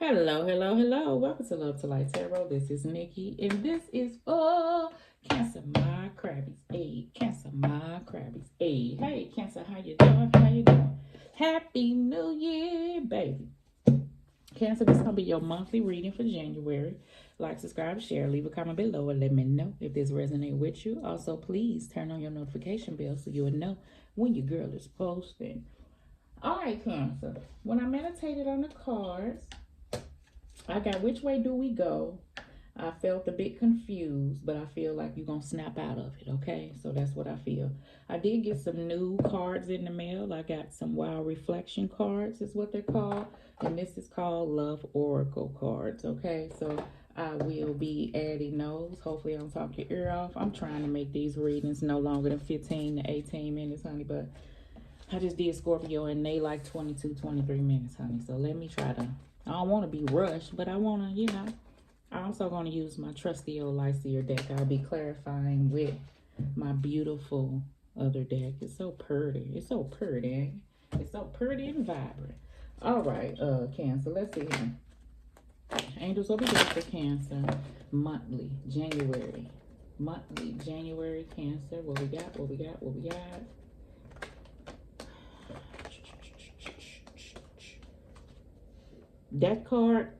Hello, hello, hello. Welcome to Love to Light Tarot. This is Nikki, and this is for Cancer My Crabbies. Hey, Cancer My Crabbies. Hey, Cancer, how you doing? How you doing? Happy New Year, baby. Cancer, this is gonna be your monthly reading for January. Like, subscribe, share, leave a comment below, and let me know if this resonates with you. Also, please turn on your notification bell so you will know when your girl is posting. All right, Cancer. When I meditated on the cards, I got which way do we go? I felt a bit confused, but I feel like you're going to snap out of it, okay? So that's what I feel. I did get some new cards in the mail. I got some Wild Reflection cards, is what they're called. And this is called Love Oracle cards, okay? So I will be adding those. Hopefully, I don't talk your ear off. I'm trying to make these readings no longer than 15 to 18 minutes, honey, but I just did Scorpio and they like 22, 23 minutes, honey. So let me try to. I don't want to be rushed, but I want to, I'm also going to use my trusty old Lyseer deck. I'll be clarifying with my beautiful other deck. It's so pretty. It's so pretty. It's so pretty and vibrant. All right, Cancer. Let's see here. Angels will be good for Cancer. Monthly, January. Monthly, January, Cancer. What we got? What we got? What we got? That card,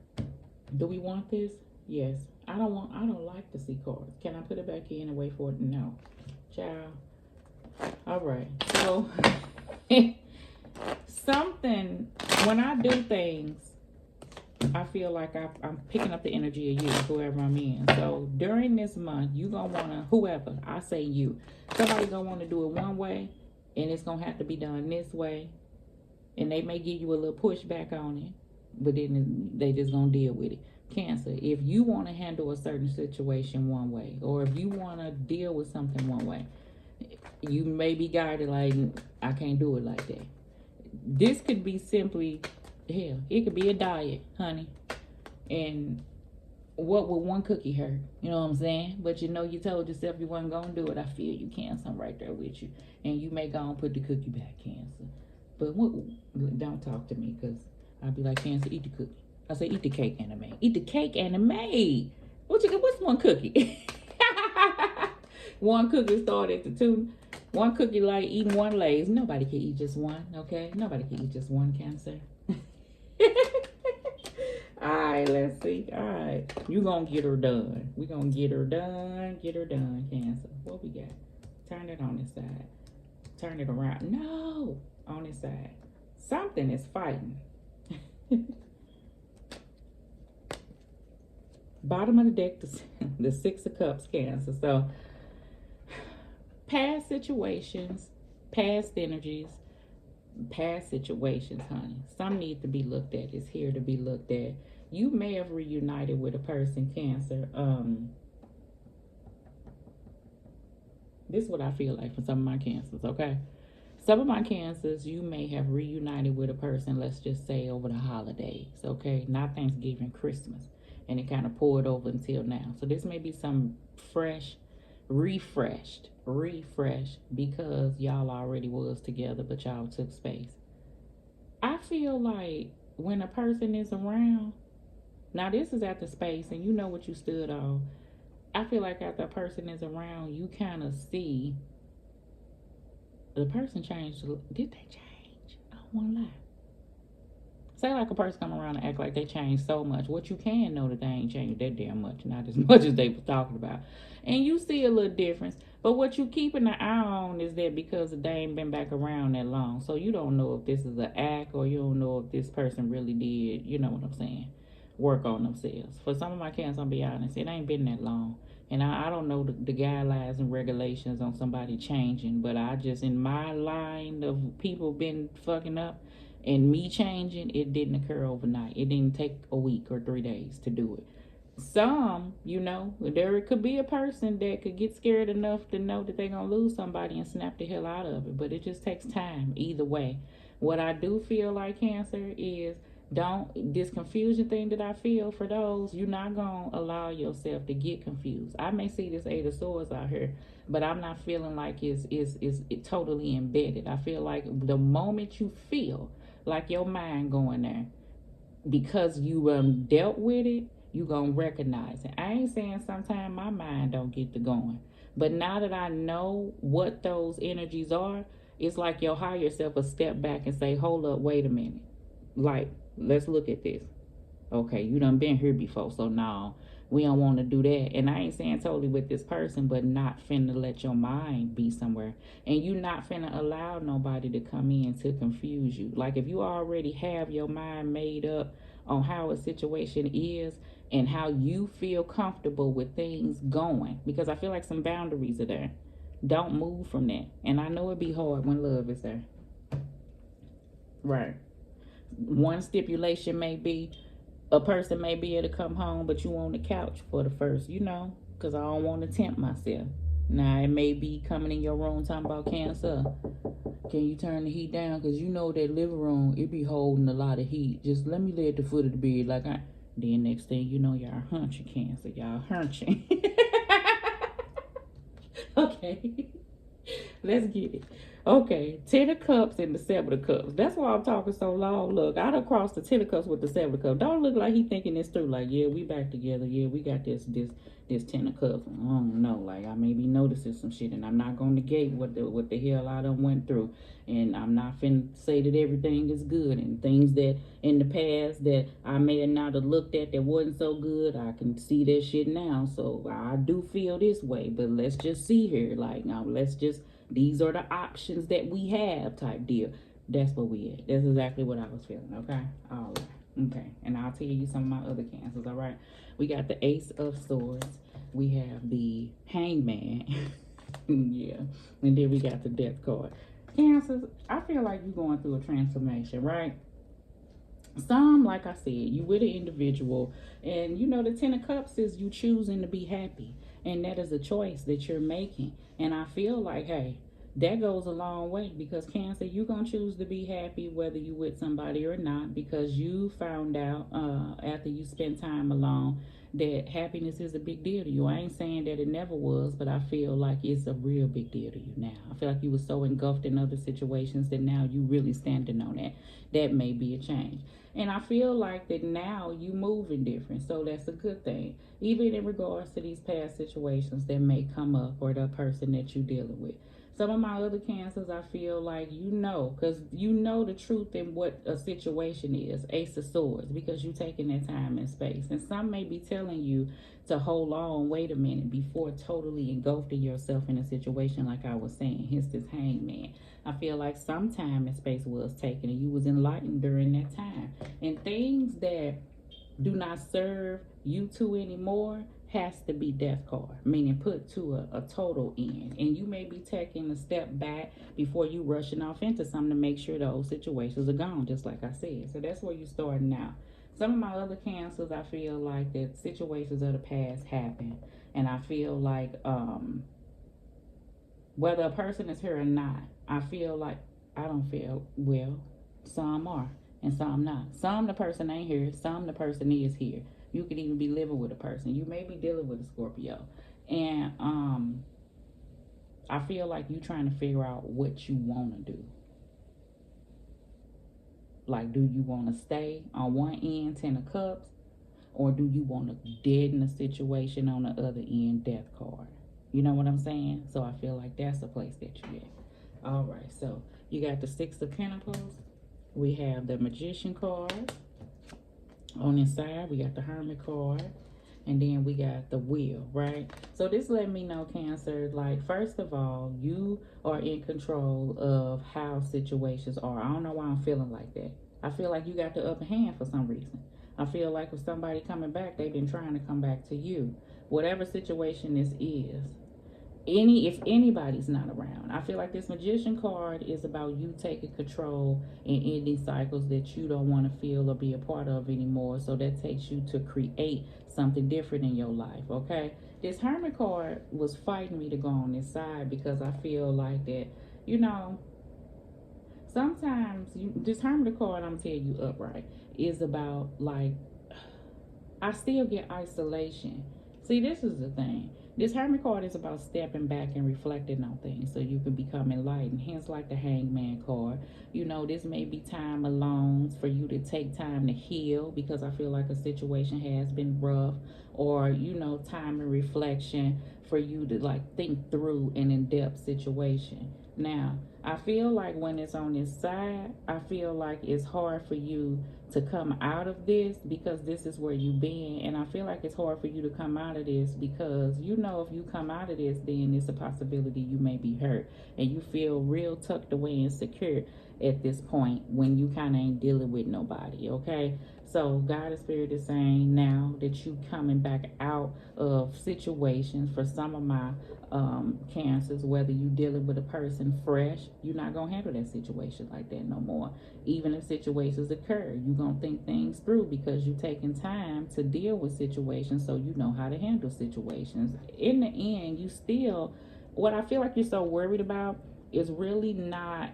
do we want this? Yes. I don't like to see cards. Can I put it back in and wait for it? No. Child. All right. So something, when I do things, I feel like I'm picking up the energy of you, whoever I'm in. So during this month, you gonna wanna, whoever, I say you, somebody gonna wanna do it one way, and it's gonna have to be done this way, and they may give you a little pushback on it, but then they just gonna deal with it. Cancer, if you want to handle a certain situation one way, or if you want to deal with something one way, you may be guided like, I can't do it like that. This could be simply, hell, it could be a diet, honey. And what would one cookie hurt? You know what I'm saying? But you told yourself you wasn't gonna do it. I feel you, Cancer. I'm right there with you. And you may go and put the cookie back, Cancer. But don't talk to me, because I'll be like, Cancer, eat the cookie. I say, eat the cake, anime. Eat the cake, anime. What's one cookie? One cookie started at the two. One cookie like eating one Lay's. Nobody can eat just one, okay? Nobody can eat just one, Cancer. Alright, let's see. Alright. You gonna get her done. We gonna get her done. Get her done, Cancer. What we got? Turn it on this side. Turn it around. No! On this side. Something is fighting. Bottom of the deck, the Six of Cups, Cancer. So, past situations, past energies, past situations, honey. Some need to be looked at. It's here to be looked at. You may have reunited with a person, Cancer. This is what I feel like for some of my Cancers, okay? Some of my Cancers, you may have reunited with a person, let's just say over the holidays, okay? Not Thanksgiving, Christmas. And it kind of poured over until now. So this may be some fresh, refreshed because y'all already was together, but y'all took space. I feel like when a person is around, now this is at the space and you know what you stood on. I feel like after a person is around, you kind of see the person changed. Did they change? I don't want to lie. Say like a person come around and act like they changed so much. What you can know that they ain't changed that damn much, not as much as they was talking about. And you see a little difference. But what you keeping an eye on is that because they ain't been back around that long. So you don't know if this is an act or you don't know if this person really did, you know what I'm saying, work on themselves. For some of my cats, I'll be honest, it ain't been that long. And I don't know the guidelines and regulations on somebody changing. But I just, in my line of people been fucking up, and me changing, it didn't occur overnight. It didn't take a week or 3 days to do it. Some, there could be a person that could get scared enough to know that they're going to lose somebody and snap the hell out of it. But it just takes time either way. What I do feel like, Cancer, is this confusion thing that I feel for those, you're not going to allow yourself to get confused. I may see this Eight of Swords out here, but I'm not feeling like it's totally embedded. I feel like the moment you feel like your mind going there, because you dealt with it, you gonna recognize it. I ain't saying sometimes my mind don't get to going, but now that I know what those energies are, it's like your higher self will step back and say, hold up, wait a minute, like, let's look at this. Okay, you done been here before, so now we don't want to do that. And I ain't saying totally with this person, but not finna let your mind be somewhere, and you not finna allow nobody to come in to confuse you. Like, if you already have your mind made up on how a situation is and how you feel comfortable with things going, because I feel like some boundaries are there. Don't move from that. And I know it'd be hard when love is there. Right. One stipulation may be a person may be able to come home, but you on the couch for the first, because I don't want to tempt myself. Now, it may be coming in your room talking about Cancer. Can you turn the heat down? Because you know that living room, it be holding a lot of heat. Just let me lay at the foot of the bed. Then next thing you know, y'all hunching, Cancer. Y'all hunching. Okay. Let's get it. Okay, 10 of cups and the 7 of cups. That's why I'm talking so long. Look, I done crossed the 10 of cups with the 7 of cups. Don't look like he thinking this through. Like, yeah, we back together. Yeah, we got this 10 of cups. I don't know. Like, I may be noticing some shit, and I'm not gonna negate what the hell I done went through. And I'm not finna say that everything is good, and things that in the past that I may have not have looked at that wasn't so good, I can see that shit now. So I do feel this way, but let's just see here. Like, now these are the options that we have, type deal. That's what we at. That's exactly what I was feeling. Okay. All right. Okay. And I'll tell you some of my other cancers. All right. We got the Ace of Swords. We have the Hangman. Yeah. And then we got the Death card. Cancers, I feel like you're going through a transformation, right? Some, like I said, you with an individual, and the 10 of Cups is you choosing to be happy, and that is a choice that you're making. And I feel like, hey, that goes a long way, because Cancer, you're gonna choose to be happy whether you with somebody or not, because you found out after you spend time alone that happiness is a big deal to you. I ain't saying that it never was, but I feel like it's a real big deal to you now. I feel like you were so engulfed in other situations that now you really standing on that. That may be a change. And I feel like that now you moving different. So that's a good thing. Even in regards to these past situations that may come up, or the person that you're dealing with. Some of my other cancers, I feel like because you know the truth in what a situation is, Ace of Swords, because you're taking that time and space. And some may be telling you to hold on, wait a minute, before totally engulfing yourself in a situation like I was saying. Here's this Hangman. I feel like some time and space was taken, and you was enlightened during that time. And things that do not serve you two anymore has to be Death card, meaning put to a total end. And you may be taking a step back before you rushing off into something to make sure those situations are gone, just like I said. So that's where you starting now. Some of my other cancers, I feel like that situations of the past happen, and I feel like whether a person is here or not, I feel like I don't feel well. Some are, and some not. Some the person ain't here, some the person is here. You could even be living with a person. You may be dealing with a Scorpio. And I feel like you trying to figure out what you want to do. Like, do you want to stay on one end, 10 of Cups, or do you want to deaden the situation on the other end, Death card? You know what I'm saying? So I feel like that's the place that you're at. All right, so you got the 6 of Pentacles. We have the Magician card. On this side, we got the Hermit card. And then we got the Wheel, right? So this let me know, Cancer, like, first of all, you are in control of how situations are. I don't know why I'm feeling like that. I feel like you got the upper hand for some reason. I feel like with somebody coming back, they've been trying to come back to you. Whatever situation this is. If anybody's not around, I feel like this Magician card is about you taking control and ending cycles that you don't want to feel or be a part of anymore. So that takes you to create something different in your life. Okay, this Hermit card was fighting me to go on this side, because I feel like that sometimes this Hermit card, I'm telling you upright, is about, like, I still get isolation. See, this is the thing. This Hermit card is about stepping back and reflecting on things so you can become enlightened. Hence, like the Hangman card. You know, this may be time alone for you to take time to heal because I feel like a situation has been rough, or, you know, time and reflection for you to like think through an in depth situation. Now, I feel like when it's on this side, I feel like it's hard for you to come out of this because this is where you've been. And I feel like it's hard for you to come out of this because, you know, if you come out of this, then it's a possibility you may be hurt. And you feel real tucked away and secure at this point when you kind of ain't dealing with nobody, okay? So God and Spirit is saying now that you coming back out of situations. For some of my cancers, whether you dealing with a person fresh, you're not gonna handle that situation like that no more. Even if situations occur, you're gonna think things through because you're taking time to deal with situations, so you know how to handle situations. In the end, you still, what I feel like you're so worried about is really not,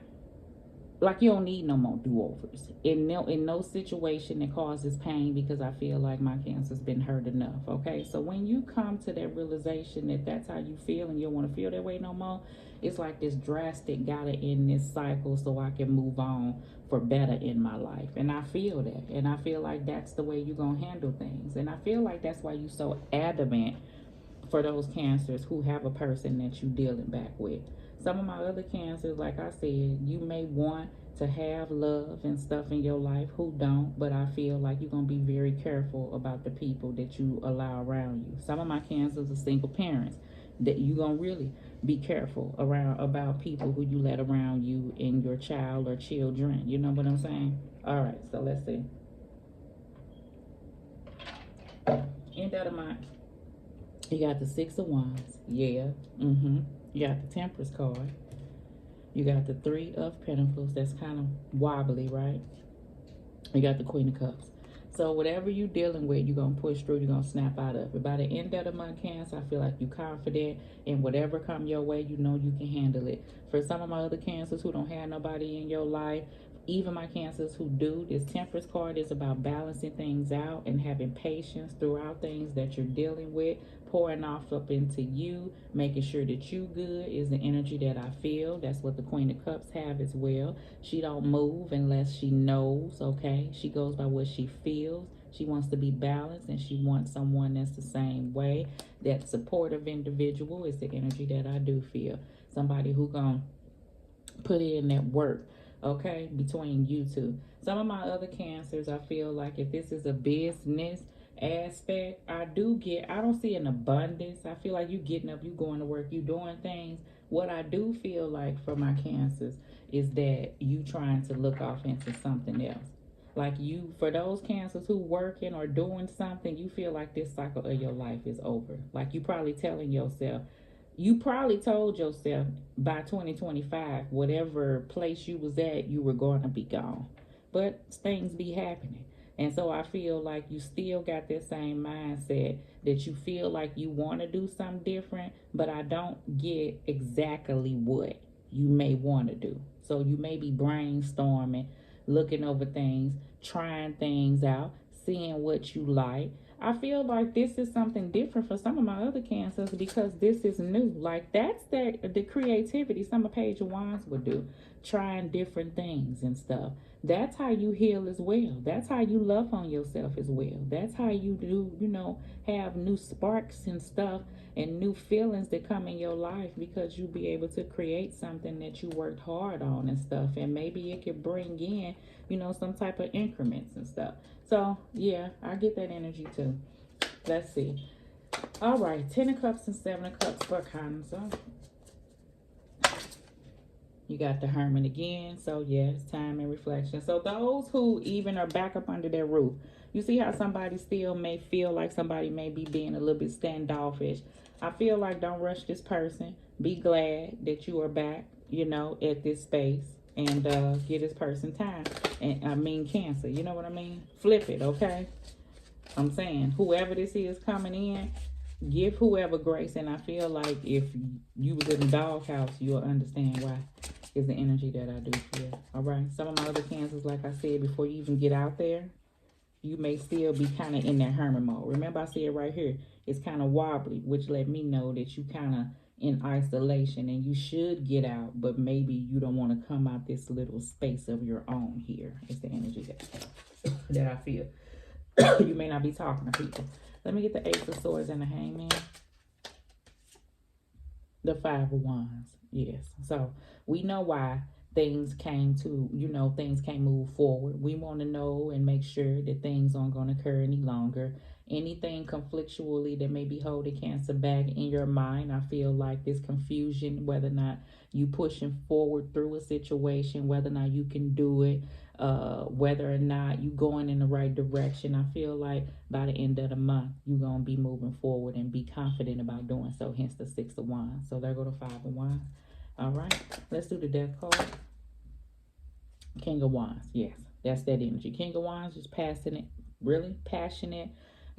like, you don't need no more do-overs in no situation that causes pain, because I feel like my cancer's been hurt enough. Okay, so when you come to that realization that that's how you feel and you don't want to feel that way no more, it's like this drastic gotta end this cycle so I can move on for better in my life. And I feel that, and I feel like that's the way you're gonna handle things. And I feel like that's why you're so adamant for those cancers who have a person that you dealing back with. Some of my other cancers, like I said, you may want to have love and stuff in your life, who don't, but I feel like you're going to be very careful about the people that you allow around you. Some of my cancers are single parents, that you're going to really be careful around about people who you let around you and your child or children. You know what I'm saying? All right, so let's see. End of the month. You got the Six of Wands. Yeah. You got the Temperance card. You got the Three of Pentacles. That's kind of wobbly, right? You got the Queen of Cups. So whatever you're dealing with, you're going to push through. You're going to snap out of it. By the end of the month, Cancer, I feel like you're confident in whatever come your way. You know you can handle it. For some of my other Cancers who don't have nobody in your life, even my Cancers who do, this Temperance card is about balancing things out and having patience throughout things that you're dealing with, pouring off up into you, making sure that you good is the energy that I feel. That's what the Queen of Cups have as well. She don't move unless she knows, okay? She goes by what she feels. She wants to be balanced, and she wants someone that's the same way. That supportive individual is the energy that I do feel. Somebody who gonna put in that work, okay, between you two. Some of my other Cancers, I feel like if this is a business aspect, I don't see an abundance. I feel like you getting up, you going to work, you doing things. What I do feel like for my Cancers is that you trying to look off into something else. Like, you, for those Cancers who working or doing something, you feel like this cycle of your life is over. Like, you probably telling yourself, you probably told yourself by 2025, whatever place you was at, you were going to be gone. But things be happening. And so I feel like you still got that same mindset that you feel like you want to do something different, but I don't get exactly what you may want to do. So you may be brainstorming, looking over things, trying things out, seeing what you like. I feel like this is something different for some of my other Cancers because this is new. Like, that's the creativity some of Page of Wands would do, trying different things and stuff. That's how you heal as well. That's how you love on yourself as well. That's how you do, have new sparks and stuff and new feelings that come in your life because you'll be able to create something that you worked hard on and stuff. And maybe it could bring in, some type of increments and stuff. So, yeah, I get that energy too. Let's see. All right, 10 of Cups and 7 of Cups for Cancer. You got the Hermit again. So, yes, time and reflection. So, those who even are back up under their roof, you see how somebody still may feel like somebody may be being a little bit standoffish. I feel like don't rush this person. Be glad that you are back, at this space. And give this person time. And I mean Cancer. You know what I mean? Flip it, okay? I'm saying whoever this is coming in, give whoever grace. And I feel like if you was in the doghouse, you'll understand why. Is the energy that I do feel. All right. Some of my other Cancers, like I said, before you even get out there, you may still be kind of in that hermit mode. Remember, I said right here, It's kind of wobbly, which let me know that you kind of in isolation and you should get out, but maybe you don't want to come out this little space of your own. Here is the energy that I feel. You may not be talking to people. Let me get the Ace of Swords and the Hangman. The Five of Wands. Yes. So we know why things came to, things can't move forward. We want to know and make sure that things aren't going to occur any longer. Anything conflictually that may be holding Cancer back in your mind, I feel like this confusion, whether or not you pushing forward through a situation, whether or not you can do it, whether or not you going in the right direction. I feel like by the end of the month, you're going to be moving forward and be confident about doing so, hence the Six of Wands. So there go the Five of Wands. All right, let's do the Death card. King of Wands, yes, that's that energy. King of Wands is passionate, really passionate,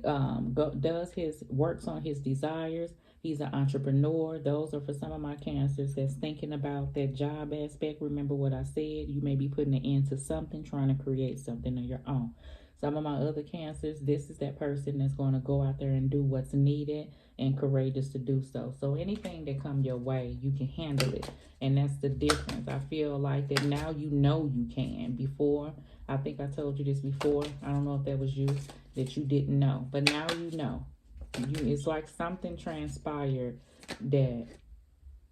does his works on his desires. He's an entrepreneur. Those are for some of my Cancers that's thinking about that job aspect. Remember what I said. You may be putting an end to something, trying to create something of your own. Some of my other Cancers, this is that person that's going to go out there and do what's needed and courageous to do so. So anything that come your way, you can handle it. And that's the difference. I feel like that now you know you can. Before, I think I told you this before. I don't know if that was you, that you didn't know. But now you know. It's like something transpired that,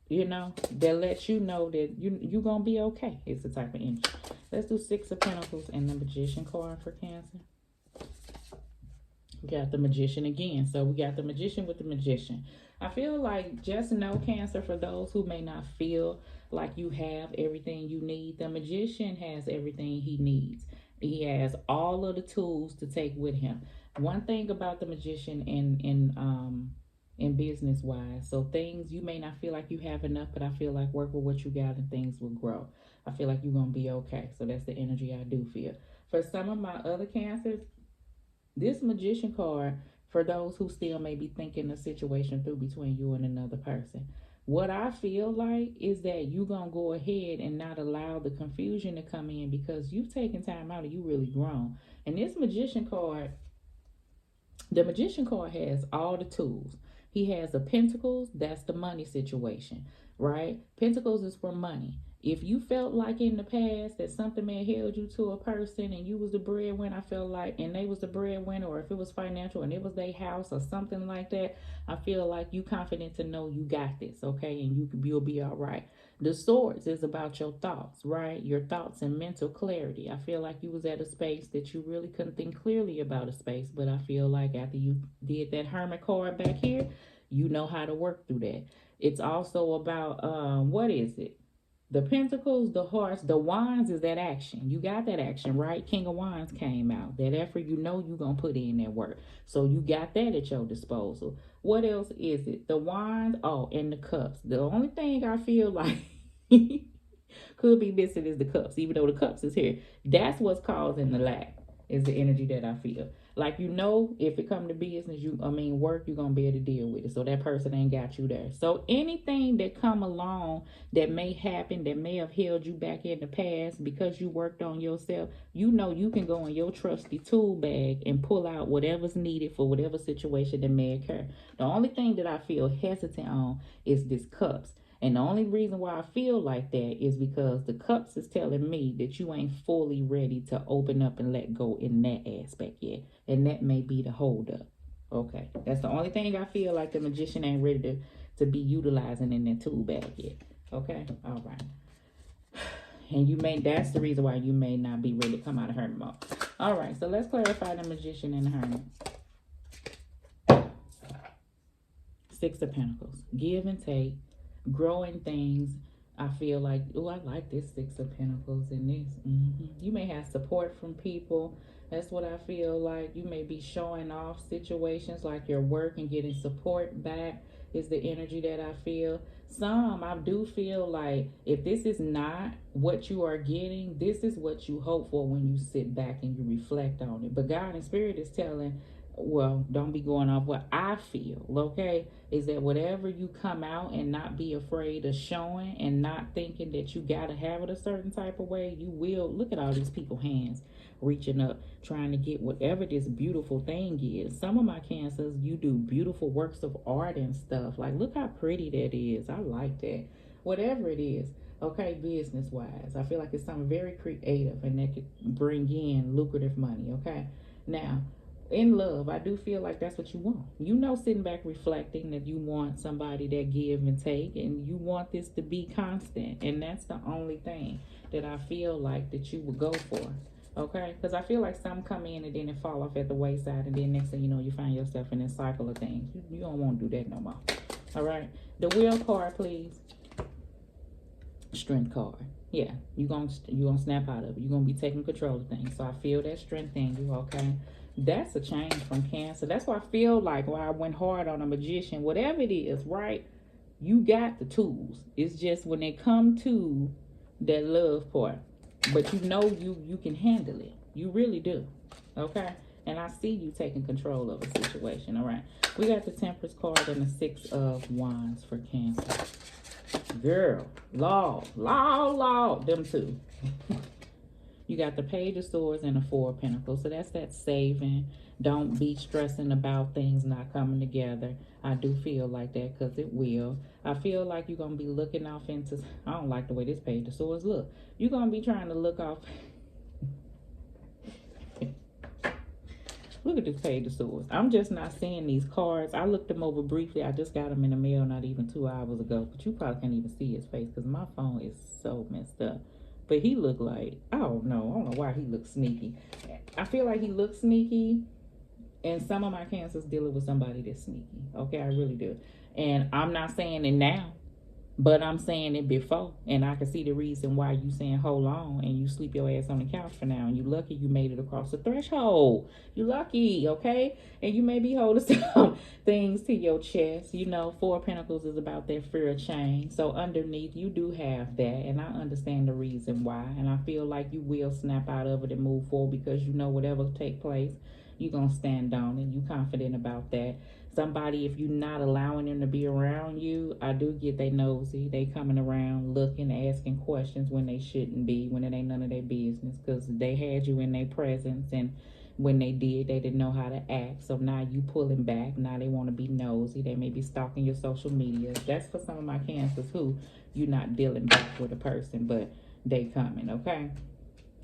that lets you know that you're going to be okay. It's the type of energy. Let's do Six of Pentacles and the Magician card for Cancer. We got the Magician again. So we got the Magician with the Magician. I feel like just know, Cancer, for those who may not feel like you have everything you need, the Magician has everything he needs. He has all of the tools to take with him. One thing about the Magician in business wise, so things you may not feel like you have enough, but I feel like work with what you got and things will grow. I feel like you're gonna be okay. So that's the energy I do feel. For some of my other Cancers, this Magician card, for those who still may be thinking the situation through between you and another person, what I feel like is that you're going to go ahead and not allow the confusion to come in because you've taken time out and you really grown. And this Magician card, the Magician card has all the tools. He has the Pentacles, that's the money situation, right? Pentacles is for money. If you felt like in the past that something may have held you to a person and you was the breadwinner, I feel like, and they was the breadwinner, or if it was financial and it was their house or something like that, I feel like you confident to know you got this, okay? And you'll be all right. The Swords is about your thoughts, right? Your thoughts and mental clarity. I feel like you was at a space that you really couldn't think clearly about a space, but I feel like after you did that Hermit card back here, you know how to work through that. It's also about, what is it? The Pentacles, the Hearts, the Wands is that action. You got that action, right? King of Wands came out. That effort, you're going to put in that work. So you got that at your disposal. What else is it? The Wands, and the Cups. The only thing I feel like could be missing is the Cups, even though the Cups is here. That's what's causing the lack, is the energy that I feel. Like, if it come to business, work, you're going to be able to deal with it. So that person ain't got you there. So anything that come along that may happen, that may have held you back in the past because you worked on yourself, you can go in your trusty tool bag and pull out whatever's needed for whatever situation that may occur. The only thing that I feel hesitant on is this Cups. And the only reason why I feel like that is because the Cups is telling me that you ain't fully ready to open up and let go in that aspect yet. And that may be the holdup. Okay. That's the only thing I feel like the Magician ain't ready to be utilizing in that tool bag yet. Okay? All right. And that's the reason why you may not be ready to come out of hermit mode. All right. So let's clarify the Magician and the Hermit. Six of Pentacles. Give and take. Growing things. I feel like, I like this Six of Pentacles in this. You may have support from people. That's what I feel like. You may be showing off situations like your work and getting support back is the energy that I feel. I do feel like if this is not what you are getting, this is what you hope for when you sit back and you reflect on it. But God and Spirit is telling well, don't be going off what I feel, okay? Is that whatever you come out and not be afraid of showing and not thinking that you gotta have it a certain type of way, you will. Look at all these people hands reaching up, trying to get whatever this beautiful thing is. Some of my cancers, you do beautiful works of art and stuff. Like, look how pretty that is. I like that. Whatever it is, okay, business wise, I feel like it's something very creative and that could bring in lucrative money, okay? Now, in love, I do feel like that's what you want. You know, sitting back reflecting that you want somebody that give and take, and you want this to be constant, and that's the only thing that I feel like that you would go for. Okay, because I feel like some come in and then it fall off at the wayside, and then next thing you know, you find yourself in this cycle of things. You don't want to do that no more. All right, the wheel card, please. Strength card. Yeah, you gonna snap out of it. You're gonna be taking control of things. So I feel that strength in you. Okay, that's a change from Cancer. That's why I feel like why I went hard on a magician. Whatever it is, right? You got the tools. It's just when they come to that love part, but you know you can handle it. You really do. Okay, and I see you taking control of a situation. All right, we got the Temperance card and the Six of Wands for Cancer. Girl, law, them two. You got the Page of Swords and the Four of Pentacles. So that's that saving. Don't be stressing about things not coming together. I do feel like that because it will. I feel like you're going to be looking off into... I don't like the way this Page of Swords look. You're going to be trying to look off... Look at this Page of Swords. I'm just not seeing these cards. I looked them over briefly. I just got them in the mail not even 2 hours ago. But you probably can't even see his face because my phone is so messed up. But he looked like, I don't know why he looks sneaky. I feel like he looks sneaky. And some of my cancers dealing with somebody that's sneaky. Okay, I really do. And I'm not saying it now. But I'm saying it before, and I can see the reason why you saying hold on, and you sleep your ass on the couch for now, and you lucky you made it across the threshold. You lucky, okay? And you may be holding some things to your chest. You know, Four of Pentacles is about that fear of change. So underneath, you do have that, and I understand the reason why. And I feel like you will snap out of it and move forward because you know whatever take place, you're going to stand on it. You confident about that. Somebody, if you're not allowing them to be around you, I do get they nosy. They coming around looking, asking questions when they shouldn't be, when it ain't none of their business, because they had you in their presence, and when they did, they didn't know how to act. So now you pulling back. Now they want to be nosy. They may be stalking your social media. That's for some of my cancers who you're not dealing back with a person, but they coming, okay?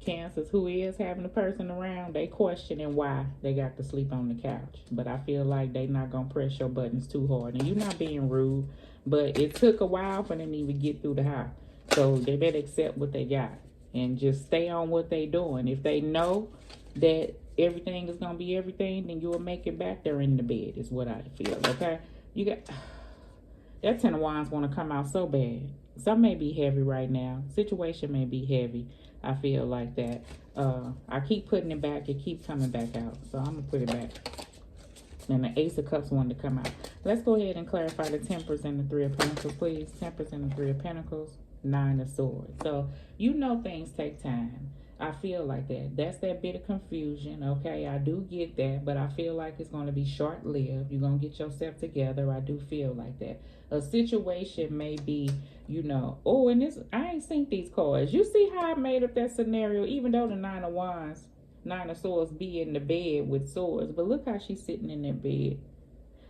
Cancers who is having a person around, they questioning why they got to sleep on the couch. But I feel like they not gonna press your buttons too hard. And you're not being rude, but it took a while for them to even get through the house. So they better accept what they got and just stay on what they doing. If they know that everything is gonna be everything, then you will make it back there in the bed, is what I feel. Okay, you got that Ten of Wands want to come out so bad. Some may be heavy right now. Situation may be heavy. I feel like that. I keep putting it back. It keeps coming back out. So I'm going to put it back. And the Ace of Cups wanted to come out. Let's go ahead and clarify the Temperance and the Three of Pentacles, please. Temperance and the Three of Pentacles. Nine of Swords. So you know things take time. I feel like that. That's that bit of confusion, okay? I do get that, but I feel like it's going to be short-lived. You're going to get yourself together. I do feel like that. A situation may be, you know, oh, and this, I ain't seen these cards. You see how I made up that scenario, even though the Nine of Wands, Nine of Swords be in the bed with swords, but look how she's sitting in that bed.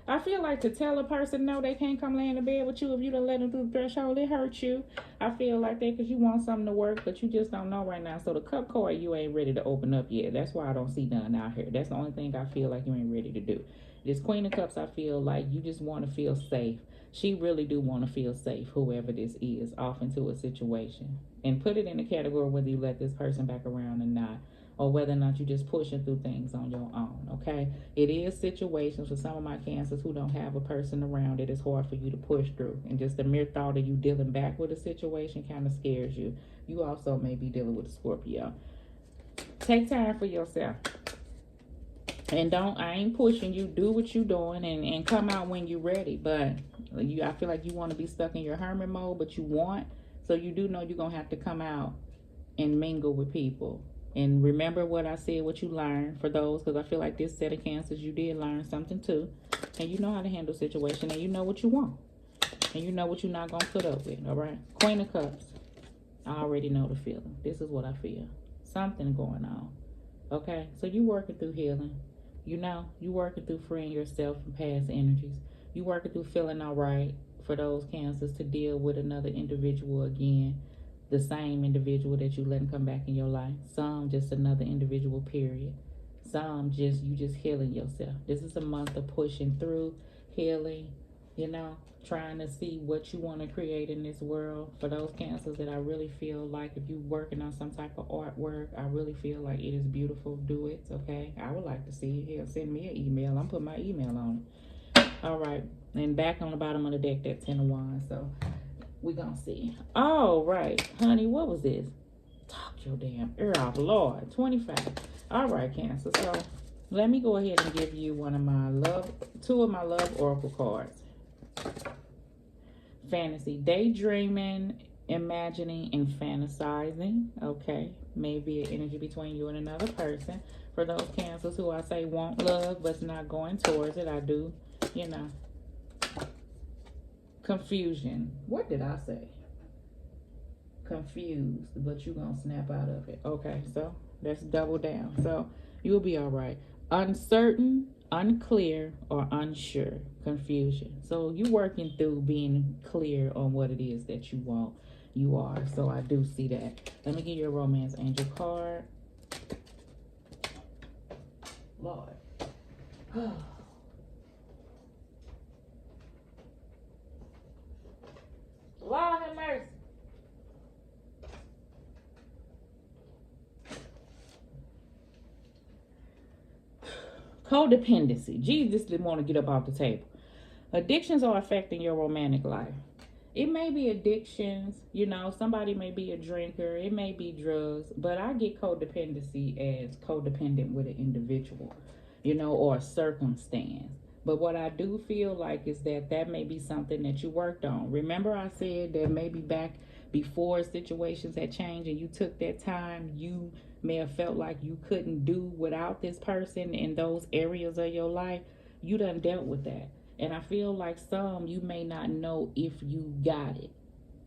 I feel like to tell a person no, they can't come lay in the bed with you if you don't let them through the threshold, it hurts you. I feel like that because you want something to work, but you just don't know right now. So the cup card, you ain't ready to open up yet. That's why I don't see none out here. That's the only thing I feel like you ain't ready to do. This Queen of Cups, I feel like you just want to feel safe. She really do want to feel safe, whoever this is, off into a situation. And put it in the category whether you let this person back around or not, or whether or not you're just pushing through things on your own, okay? It is situations for some of my cancers who don't have a person around. It is hard for you to push through. And just the mere thought of you dealing back with a situation kind of scares you. You also may be dealing with a Scorpio. Take time for yourself. And I ain't pushing you. Do what you're doing and come out when you're ready. But I feel like you want to be stuck in your hermit mode, but you want. So you do know you're going to have to come out and mingle with people. And remember what I said, what you learned for those, because I feel like this set of cancers, you did learn something too. And you know how to handle situation, and you know what you want. And you know what you're not going to put up with, all right? Queen of Cups. I already know the feeling. This is what I feel. Something going on, okay? So you working through healing. You know, you working through freeing yourself from past energies. You working through feeling all right for those cancers to deal with another individual again. The same individual that you letting come back in your life. Some just another individual, period. Some just you just healing yourself. This is a month of pushing through, healing, you know, trying to see what you want to create in this world. For those cancers that I really feel like if you working on some type of artwork, I really feel like it is beautiful. Do it, okay? I would like to see it. Here, send me an email. I'm putting my email on it. All right. And back on the bottom of the deck, that 10 of Wands. So we gonna see. All right, honey, what was this? Talk your damn ear off, Lord. 25. All right, Cancer. So let me go ahead and give you two of my love oracle cards. Fantasy, daydreaming, imagining, and fantasizing. Okay, maybe an energy between you and another person. For those Cancers who I say want love but's not going towards it, I do, you know. Confusion. What did I say? Confused, but you gonna snap out of it. Okay, so let's double down. So you'll be all right. Uncertain, unclear, or unsure. Confusion. So you working through being clear on what it is that you want. You are. So I do see that. Let me give you a romance angel card. Lord. Lord have mercy. Codependency. Jesus didn't want to get up off the table. Addictions are affecting your romantic life. It may be addictions, you know, somebody may be a drinker, it may be drugs, but I get codependency as codependent with an individual, you know, or a circumstance. But what I do feel like is that may be something that you worked on. Remember I said that maybe back before situations had changed and you took that time, you may have felt like you couldn't do without this person in those areas of your life. You done dealt with that. And I feel like some you may not know if you got it.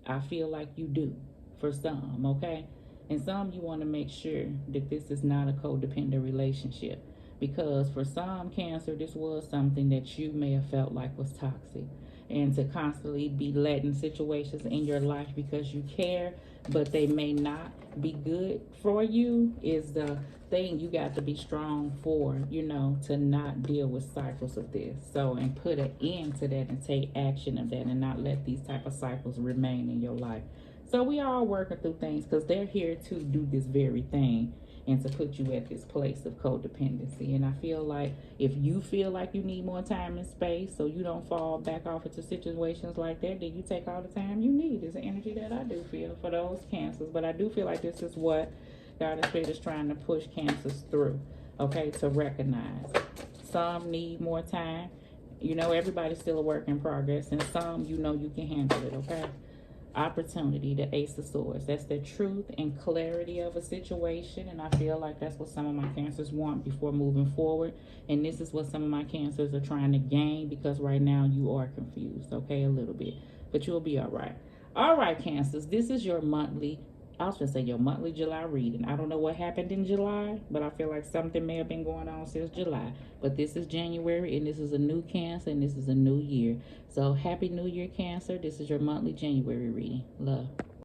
I feel like you do for some, okay? And some you want to make sure that this is not a codependent relationship. Because for some Cancer, this was something that you may have felt like was toxic. And to constantly be letting situations in your life because you care, but they may not be good for you is the thing you got to be strong for, you know, to not deal with cycles of this. So, and put an end to that and take action of that and not let these type of cycles remain in your life. So we are all working through things because they're here to do this very thing and to put you at this place of codependency. And I feel like if you feel like you need more time and space so you don't fall back off into situations like that, then you take all the time you need. Is the energy that I do feel for those Cancers. But I do feel like this is what God and Spirit is trying to push Cancers through, okay, to recognize. Some need more time. You know, everybody's still a work in progress. And some, you know, you can handle it, okay? Opportunity, the Ace of Swords. That's the truth and clarity of a situation, and I feel like that's what some of my Cancers want before moving forward. And this is what some of my Cancers are trying to gain, because right now you are confused, okay, a little bit, but you'll be all right. All right, Cancers, this is your monthly, I was gonna say your monthly July reading. I don't know what happened in July, but I feel like something may have been going on since July. But this is January, and this is a new Cancer, and this is a new year. So happy New Year, Cancer. This is your monthly January reading. Love.